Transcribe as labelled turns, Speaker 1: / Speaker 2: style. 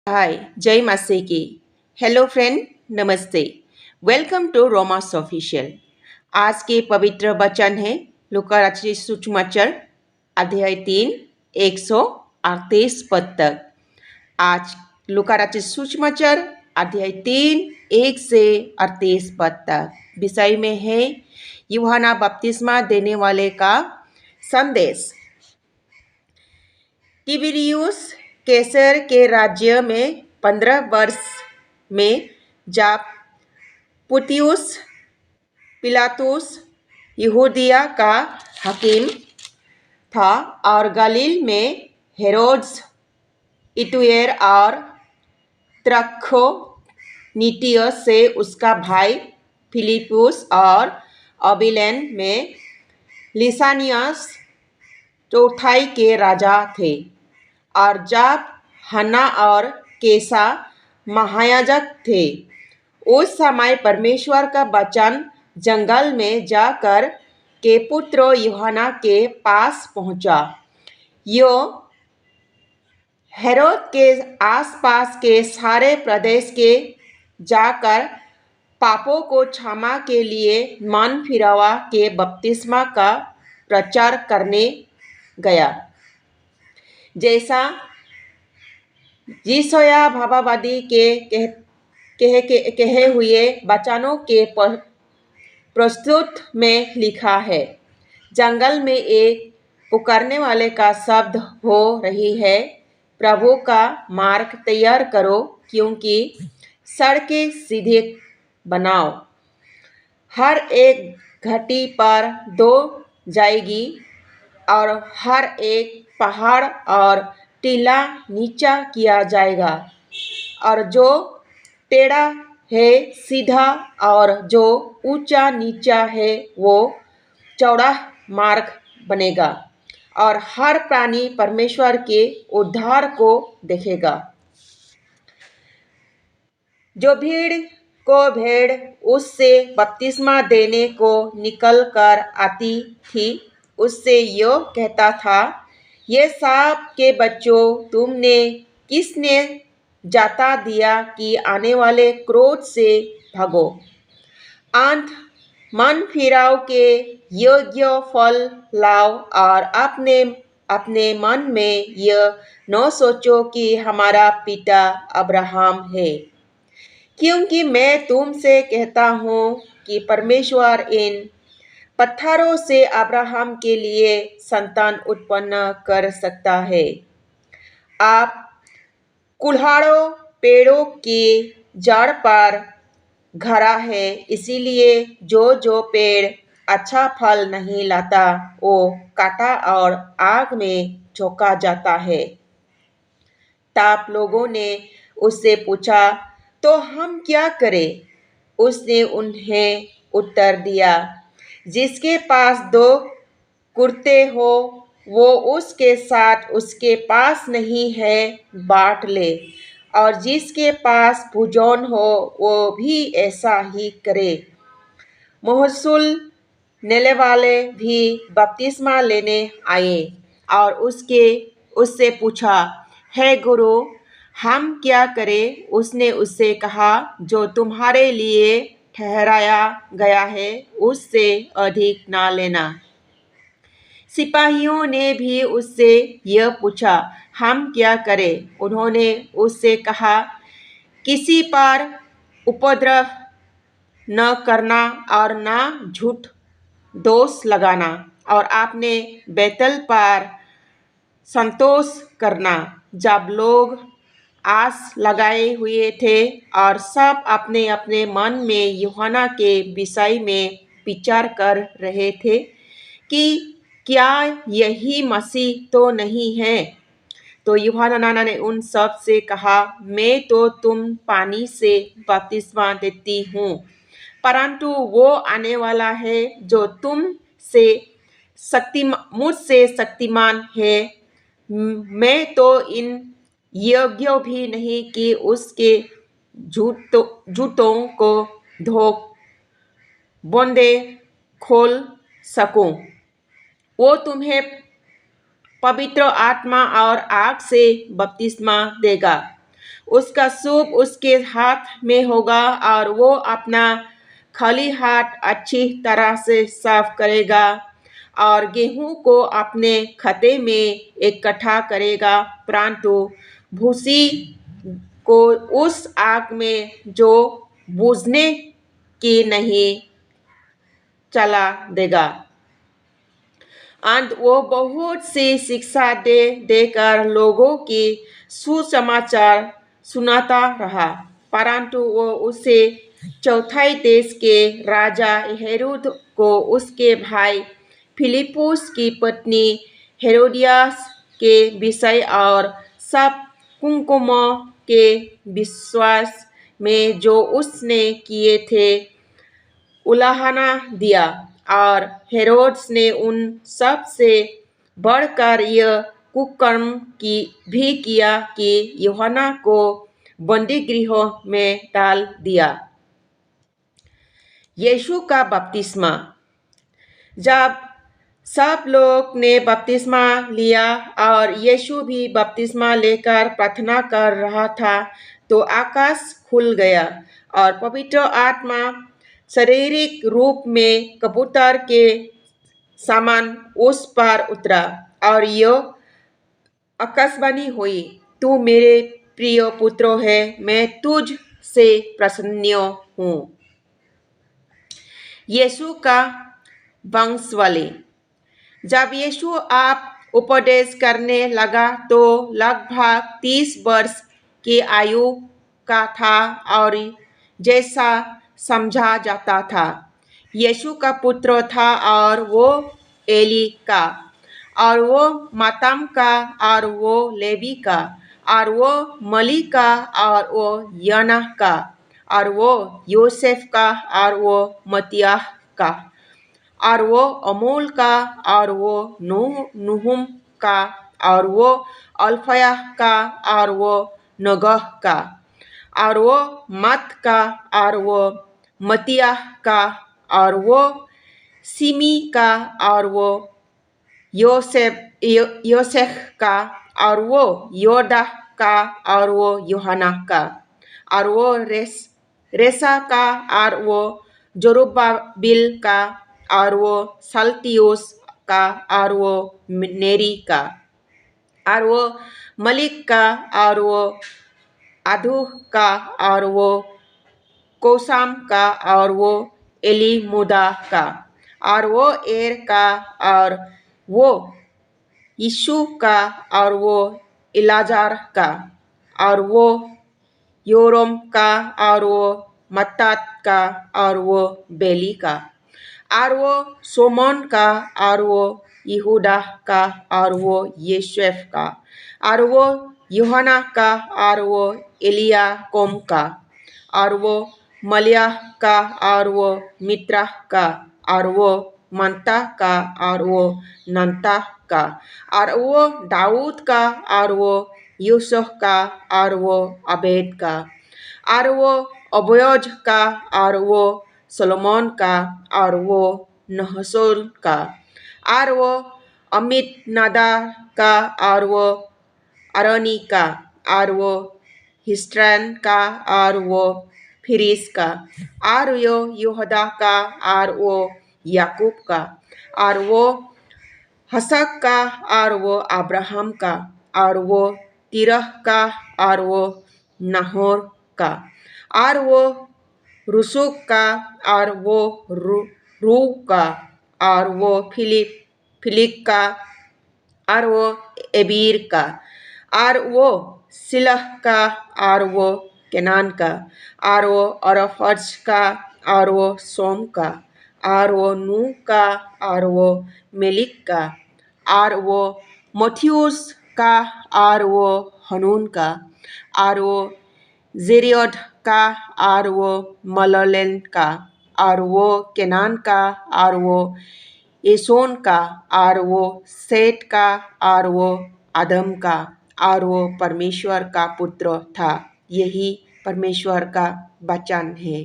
Speaker 1: हाय जय मसीह की। Hello friend, नमस्ते। Welcome to रोमास ऑफिशियल। आज के पवित्र वचन है लूका रचित सुसमाचार अध्याय 3 138 पद तक। आज लूका रचित सुसमाचार अध्याय 3 1 से 38 पद तक विषय में है यूहन्ना बपतिस्मा देने वाले का संदेश। तिबिरियुस कैसर के राज्य में 15 वर्ष में जब पुतियुस पिलातुस यहूदिया का हाकिम था और गलील में हेरोद्स इतुएर और त्रखोनीतियस से उसका भाई फिलिपुस और अबिलेन में लिसानियस चौथाई के राजा थे। और जब हन्ना और केसा महायाजक थे उस समय परमेश्वर का वचन जंगल में जाकर के पुत्र यूहन्ना के पास पहुंचा। यो हेरोद के आसपास के सारे प्रदेश के जाकर पापों को क्षमा के लिए मन फिरावा के बपतिस्मा का प्रचार करने गया, जैसा यशायाह भविष्यवाणी के कहे हुए वचनों के प्रस्तुत में लिखा है। जंगल में एक पुकारने वाले का शब्द हो रही है, प्रभु का मार्ग तैयार करो, क्योंकि सड़कें सीधे बनाओ। हर एक घाटी पर दो जाएगी और हर एक पहाड़ और टीला नीचा किया जाएगा, और जो टेढ़ा है सीधा और जो ऊंचा नीचा है वो चौड़ा मार्ग बनेगा, और हर प्राणी परमेश्वर के उद्धार को देखेगा। जो भेड़ उससे बपतिस्मा देने को निकल कर आती थी उससे यो कहता था, ये सांप के बच्चों, तुमने किसने जाता दिया कि आने वाले क्रोध से भागो। अंत मन फिराव के योग्य फल लाओ और अपने अपने मन में यह न सोचो कि हमारा पिता अब्राहम है, क्योंकि मैं तुमसे कहता हूँ कि परमेश्वर इन पत्थरों से अब्राहम के लिए संतान उत्पन्न कर सकता है। आप कुल्हाड़ों पेड़ों की जड़ पर घरा है, इसीलिए जो पेड़ अच्छा फल नहीं लाता वो काटा और आग में झोंका जाता है। तब लोगों ने उससे पूछा, तो हम क्या करें? उसने उन्हें उत्तर दिया, जिसके पास दो कुर्ते हो वो उसके साथ उसके पास नहीं है बांट ले, और जिसके पास भुजौन हो वो भी ऐसा ही करे। महसूल लेने वाले भी बपतिस्मा लेने आए और उससे पूछा, हे गुरु, हम क्या करें? उसने उससे कहा, जो तुम्हारे लिए ठहराया गया है उससे अधिक ना लेना। सिपाहियों ने भी उससे यह पूछा, हम क्या करें? उन्होंने उससे कहा, किसी पर उपद्रव न करना और न झूठ दोष लगाना, और आपने बैतल पर संतोष करना। जब लोग आस लगाए हुए थे और सब अपने अपने मन में यूहन्ना के विषय में विचार कर रहे थे कि क्या यही मसीह तो नहीं है, तो यूहन्ना ने उन सब से कहा, मैं तो तुम पानी से बपतिस्मा देती हूँ, परंतु वो आने वाला है जो मुझसे शक्तिमान है। मैं तो इन योग्य भी नहीं कि उसके जूतों को धो बूंदे खोल सकूं। वो तुम्हें पवित्र आत्मा और आग से बपतिस्मा देगा। उसका सूप उसके हाथ में होगा और वो अपना खाली हाथ अच्छी तरह से साफ करेगा और गेहूं को अपने खते में इकट्ठा करेगा, परंतु भूसी को उस आग में जो बूझने की नहीं चला देगा। अंत वो बहुत सी शिक्षा दे देकर लोगों की सुसमाचार सुनाता रहा, परंतु वो उसे चौथाई देश के राजा हेरोद को उसके भाई फिलिपुस की पत्नी हेरोदियास के विषय और सब कुंकुमों के विश्वास में जो उसने किए थे उलाहना दिया, और हेरोद्स ने उन सब से बढ़कर यह कुकर्म भी किया कि यूहन्ना को बंदी गृह में डाल दिया। यीशु का बपतिस्मा। जब सब लोग ने बपतिस्मा लिया और यीशु भी बपतिस्मा लेकर प्रार्थना कर रहा था, तो आकाश खुल गया और पवित्र आत्मा शारीरिक रूप में कबूतर के समान उस पर उतरा और यह आकाशवाणी हुई, तू मेरे प्रिय पुत्र है, मैं तुझ से प्रसन्न हूँ। यीशु का वंशावली। जब यीशु आप उपदेश करने लगा तो लगभग 30 वर्ष की आयु का था और जैसा समझा जाता था यीशु का पुत्र था, और वो एली का, और वो माताम का, और वो लेवी का, और वो मली का, और वो यना का, और वो योसेफ का, और वो मतियाह का, और वो अमोल का, और वो नुहुम का, और वो अल्फयाह का, और वो नगह का, और वो मत का, और वो मतियाह का, और वो सिमी का, और वो योसेख का, और वो योदा का, और वो यूहन्ना का, और वो रेसा का, और वो जरुब्बाबिल का, और वो सल्तियुस का, और वो नेरी का, और वो मलिक का, और वो अधु का, और वो कोसाम का, और वो एलीमुदा का, और वो एर का, और वो यीशु का, और वो इलाजार का, और वो योरम का, और वो मत्तात का, और वो बेली का, और वो सोमोन का, और वो यहूदा का, और वो यूसुफ का, और वो यूहन्ना का, और वो एलियाकोम का, और वो मलियाह का, और वो मित्रा का, और वो मनता का, और वो नंता का, और वो दाऊद का, और वो यूसुफ का, और वो अबेद का, और वो अबोयज का, और वो सोलोमोन का, और वो नहशोन का, और वो अमित नादा का, और वो अरनी का, और वो हिस्ट्रन का, और वो फिरिस का, और वो यहूदा का, और वो याकूब का, और वो हसक का, और वो अब्राहम का, और वो तिरह का, और वो नाहोर का, और वो रुसुक का, और वो रू का, और वो फिलिक का, और वो एबीर का, और वो सिलह का, और वो केनान का, और वो अरफज का, और वो सोम का, और वो नू का, और वो मेलिक का, और वो मथियुस का, और वो हनून का, और वो जेरियद का, और वो मललेन का, और वो केनान का, और वो एसोन का, और वो सेठ का, और वो आदम का, और वो परमेश्वर का पुत्र था। यही परमेश्वर का वचन है।